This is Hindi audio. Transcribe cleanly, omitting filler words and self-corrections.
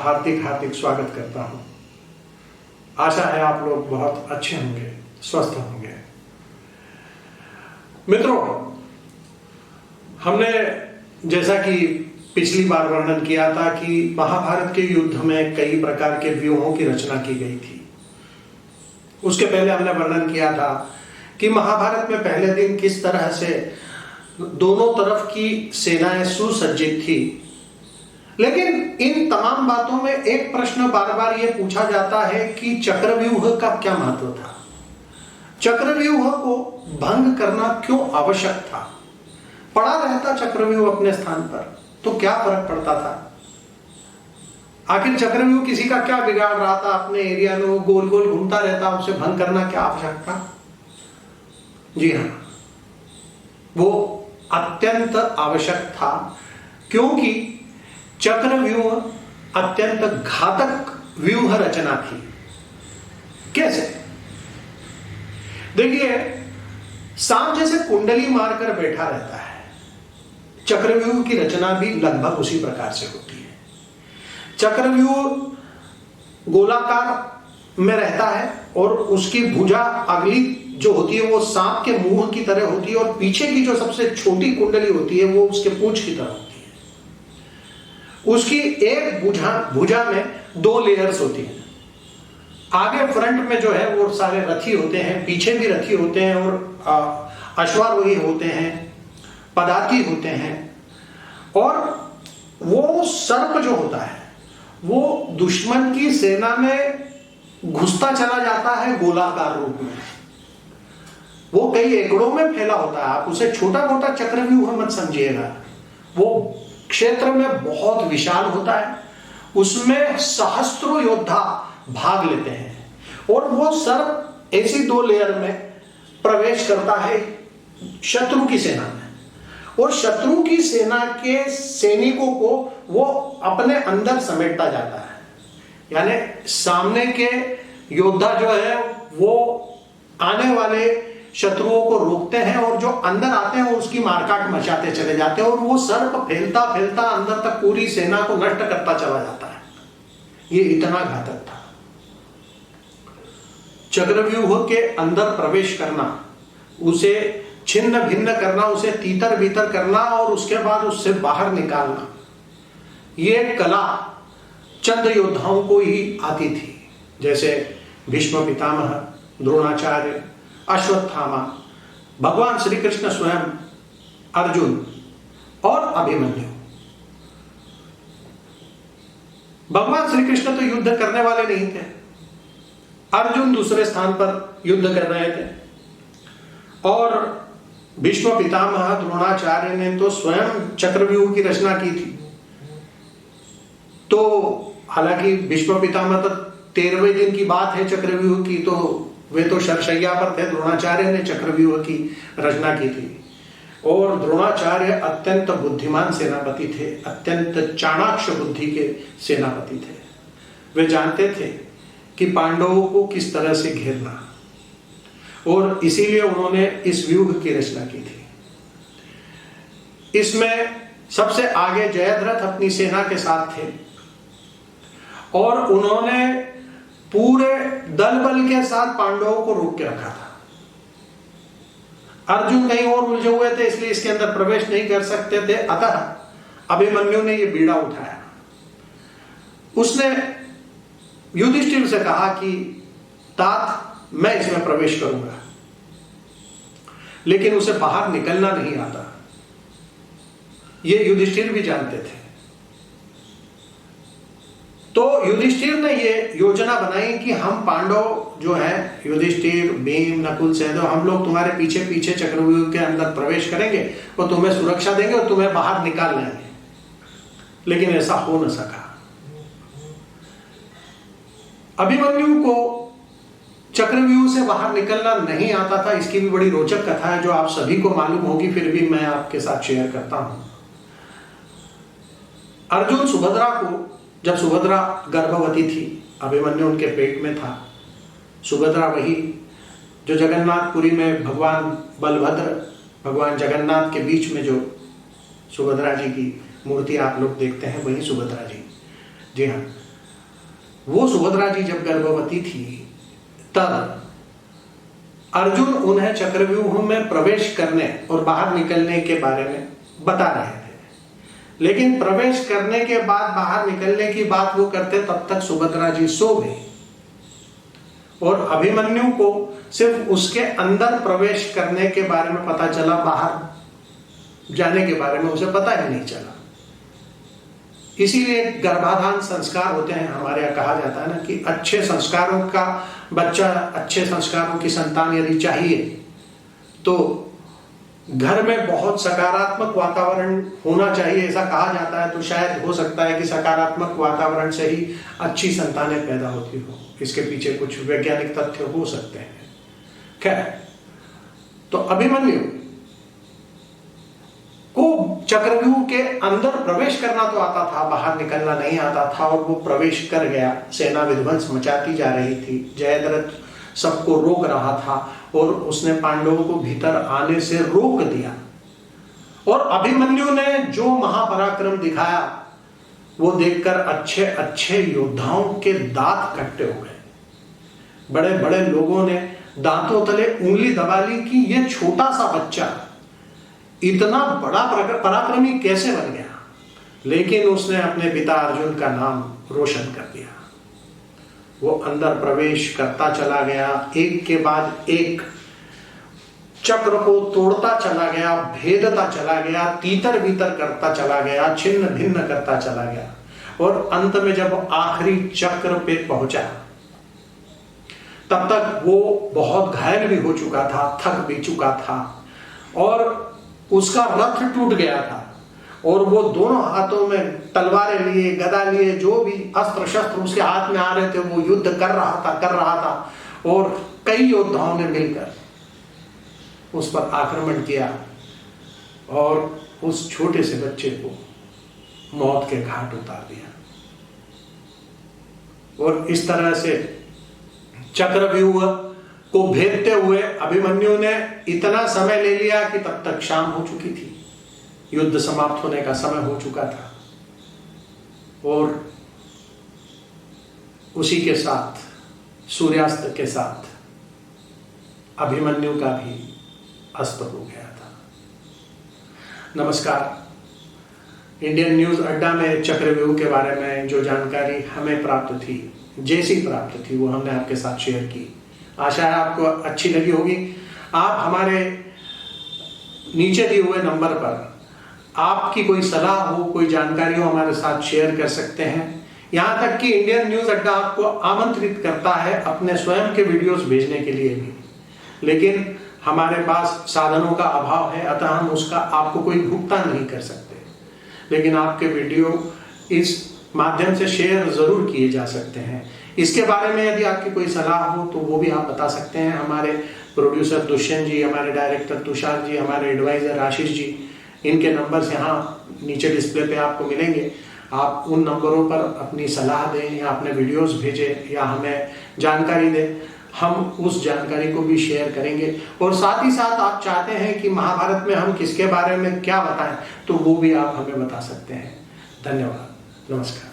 हार्दिक हार्दिक स्वागत करता हूं। आशा है आप लोग बहुत अच्छे होंगे, स्वस्थ होंगे। मित्रों, हमने जैसा कि पिछली बार वर्णन किया था कि महाभारत के युद्ध में कई प्रकार के व्यूहों की रचना की गई थी। उसके पहले हमने वर्णन किया था कि महाभारत में पहले दिन किस तरह से दोनों तरफ की सेनाएं सुसज्जित थी। लेकिन इन तमाम बातों में एक प्रश्न बार बार यह पूछा जाता है कि चक्रव्यूह का क्या महत्व था, चक्रव्यूह को भंग करना क्यों आवश्यक था। पड़ा रहता चक्रव्यूह अपने स्थान पर तो क्या फर्क पड़ता था। आखिर चक्रव्यूह किसी का क्या बिगाड़ रहा था, अपने एरिया में वो गोल गोल घूमता रहता, उसे भंग करना क्या आवश्यक था। जी हाँ, वो अत्यंत आवश्यक था, क्योंकि चक्रव्यूह अत्यंत घातक व्यूह रचना थी। कैसे? देखिए, सांप जैसे कुंडली मारकर बैठा रहता है, चक्रव्यूह की रचना भी लगभग उसी प्रकार से होती है। चक्रव्यूह गोलाकार में रहता है और उसकी भुजा अगली जो होती है वो सांप के मुंह की तरह होती है, और पीछे की जो सबसे छोटी कुंडली होती है वो उसके पूंछ की तरह होती है। उसकी एक भुजा में 2 लेयर्स होती हैं। आगे फ्रंट में जो है वो सारे रथी होते हैं, पीछे भी रथी होते हैं, और अश्वारोही होते हैं, पदाती होते हैं। और वो सर्प जो होता है वो दुश्मन की सेना में घुसता चला जाता है गोलाकार रूप में। वो कई एकड़ों में फैला होता है, आप उसे छोटा मोटा चक्रव्यूह मत समझिएगा। वो क्षेत्र में बहुत विशाल होता है, उसमें सहस्त्रों योद्धा भाग लेते हैं, और वो सर्प ऐसी 2 लेयर में प्रवेश करता है शत्रु की सेना में, और शत्रु की सेना के सैनिकों को वो अपने अंदर समेटता जाता है। यानी सामने के योद्धा जो है वो आने वाले शत्रुओं को रोकते हैं, और जो अंदर आते हैं वो उसकी मारकाट मचाते चले जाते हैं, और वो सर्प फैलता फैलता अंदर तक पूरी सेना को नष्ट करता चला जाता है। ये इतना घातक था। चक्रव्यूह के अंदर प्रवेश करना, उसे छिन्न भिन्न करना, उसे तीतर बीतर करना, और उसके बाद उससे बाहर निकालना, ये कला चंद योद्धाओं को ही आती थी। जैसे भीष्म पितामह, द्रोणाचार्य, अश्वत्थामा, भगवान श्री कृष्ण स्वयं, अर्जुन और अभिमन्यु। भगवान श्री कृष्ण तो युद्ध करने वाले नहीं थे, अर्जुन दूसरे स्थान पर युद्ध कर रहे थे, और भीष्म पितामह द्रोणाचार्य ने तो स्वयं चक्रव्यूह की रचना की थी। तो हालांकि भीष्म पितामह तो 13वें दिन की बात है चक्रव्यूह की, तो वे तो शरशैया पर थे। द्रोणाचार्य ने चक्रव्यूह की रचना की थी, और द्रोणाचार्य अत्यंत बुद्धिमान सेनापति थे, अत्यंत चाणाक्ष बुद्धि के सेनापति थे। वे जानते थे कि पांडवों को किस तरह से घेरना, और इसीलिए उन्होंने इस व्यूह की रचना की थी। इसमें सबसे आगे जयद्रथ अपनी सेना के साथ थे, और उन्होंने पूरे दल बल के साथ पांडवों को रोक के रखा था। अर्जुन कहीं और उलझे हुए थे, इसलिए इसके अंदर प्रवेश नहीं कर सकते थे। अतः अभिमन्यु ने यह बीड़ा उठाया। उसने युधिष्ठिर से कहा कि तात, मैं इसमें प्रवेश करूंगा, लेकिन उसे बाहर निकलना नहीं आता। यह युधिष्ठिर भी जानते थे। तो युधिष्ठिर ने ये योजना बनाई कि हम पांडव जो है, युधिष्ठिर, भीम, नकुल, सहदेव, हम लोग तुम्हारे पीछे पीछे चक्रव्यूह के अंदर प्रवेश करेंगे और तुम्हें सुरक्षा देंगे और तुम्हें बाहर निकाल लेंगे। लेकिन ऐसा हो न सका। अभिमन्यु को चक्रव्यूह से बाहर निकलना नहीं आता था। इसकी भी बड़ी रोचक कथा है जो आप सभी को मालूम होगी, फिर भी मैं आपके साथ शेयर करता हूं। अर्जुन सुभद्रा को, जब सुभद्रा गर्भवती थी, अभिमन्यु उनके पेट में था। सुभद्रा वही जो जगन्नाथपुरी में भगवान बलभद्र, भगवान जगन्नाथ के बीच में जो सुभद्रा जी की मूर्ति आप लोग देखते हैं, वही सुभद्रा जी। जी हाँ, वो सुभद्रा जी जब गर्भवती थी तब अर्जुन उन्हें चक्रव्यूह में प्रवेश करने और बाहर निकलने के बारे में बता रहे थे, लेकिन प्रवेश करने के बाद बाहर निकलने की बात वो करते तब तक सुभद्रा जी सो गई और अभिमन्यु को सिर्फ उसके अंदर प्रवेश करने के बारे में पता चला, बाहर जाने के बारे में उसे पता ही नहीं चला। इसीलिए गर्भाधान संस्कार होते हैं, हमारे यहाँ कहा जाता है ना कि अच्छे संस्कारों का बच्चा, अच्छे संस्कारों की संतान यदि चाहिए तो घर में बहुत सकारात्मक वातावरण होना चाहिए, ऐसा कहा जाता है। तो शायद हो सकता है कि सकारात्मक वातावरण से ही अच्छी संतानें पैदा होती हो, इसके पीछे कुछ वैज्ञानिक तथ्य हो सकते हैं। खैर, तो अभिमन्यु को चक्रव्यूह के अंदर प्रवेश करना तो आता था, बाहर निकलना नहीं आता था, और वो प्रवेश कर गया। सेना विध्वंस मचाती जा रही थी, जयद्रथ सबको रोक रहा था और उसने पांडवों को भीतर आने से रोक दिया। और अभिमन्यु ने जो महापराक्रम दिखाया वो देखकर अच्छे अच्छे योद्धाओं के दांत खट्टे हो गए। बड़े बड़े लोगों ने दांतों तले उंगली दबा ली कि ये छोटा सा बच्चा इतना बड़ा पराक्रमी कैसे बन गया। लेकिन उसने अपने पिता अर्जुन का नाम रोशन कर दिया। वो अंदर प्रवेश करता चला गया, एक के बाद एक चक्र को तोड़ता चला गया, भेदता चला गया, तीतर बीतर करता चला गया, छिन्न भिन्न करता चला गया। और अंत में जब आखिरी चक्र पे पहुंचा तब तक वो बहुत घायल भी हो चुका था, थक भी चुका था और उसका रथ टूट गया था। और वो दोनों हाथों में तलवारें लिए, गदा लिए, जो भी अस्त्र शस्त्र उसके हाथ में आ रहे थे वो युद्ध कर रहा था। और कई योद्धाओं ने मिलकर उस पर आक्रमण किया और उस छोटे से बच्चे को मौत के घाट उतार दिया। और इस तरह से चक्रव्यूह को भेदते हुए अभिमन्यु ने इतना समय ले लिया कि तब तक शाम हो चुकी थी, युद्ध समाप्त होने का समय हो चुका था। और उसी के साथ सूर्यास्त के साथ अभिमन्यु का भी अस्त हो गया था। नमस्कार, इंडियन न्यूज अड्डा में चक्रव्यूह के बारे में जो जानकारी हमें प्राप्त थी, जैसी प्राप्त थी, वो हमने आपके साथ शेयर की। आशा है आपको अच्छी लगी होगी। आप हमारे नीचे दिए हुए नंबर पर आपकी कोई सलाह हो, कोई जानकारी हो, हमारे साथ शेयर कर सकते हैं। यहाँ तक कि इंडियन न्यूज अड्डा आपको आमंत्रित करता है अपने स्वयं के वीडियोस भेजने के लिए भी, लेकिन हमारे पास साधनों का अभाव है, अतः हम उसका आपको कोई भुगतान नहीं कर सकते। लेकिन आपके वीडियो इस माध्यम से शेयर जरूर किए जा सकते हैं। इसके बारे में यदि आपकी कोई सलाह हो तो वो भी आप बता सकते हैं। हमारे प्रोड्यूसर दुष्यंत जी, हमारे डायरेक्टर तुषार जी, हमारे एडवाइजर आशीष जी, इनके नंबर्स यहाँ नीचे डिस्प्ले पे आपको मिलेंगे। आप उन नंबरों पर अपनी सलाह दें या अपने वीडियोस भेजें या हमें जानकारी दें, हम उस जानकारी को भी शेयर करेंगे। और साथ ही साथ आप चाहते हैं कि महाभारत में हम किसके बारे में क्या बताएं तो वो भी आप हमें बता सकते हैं। धन्यवाद, नमस्कार।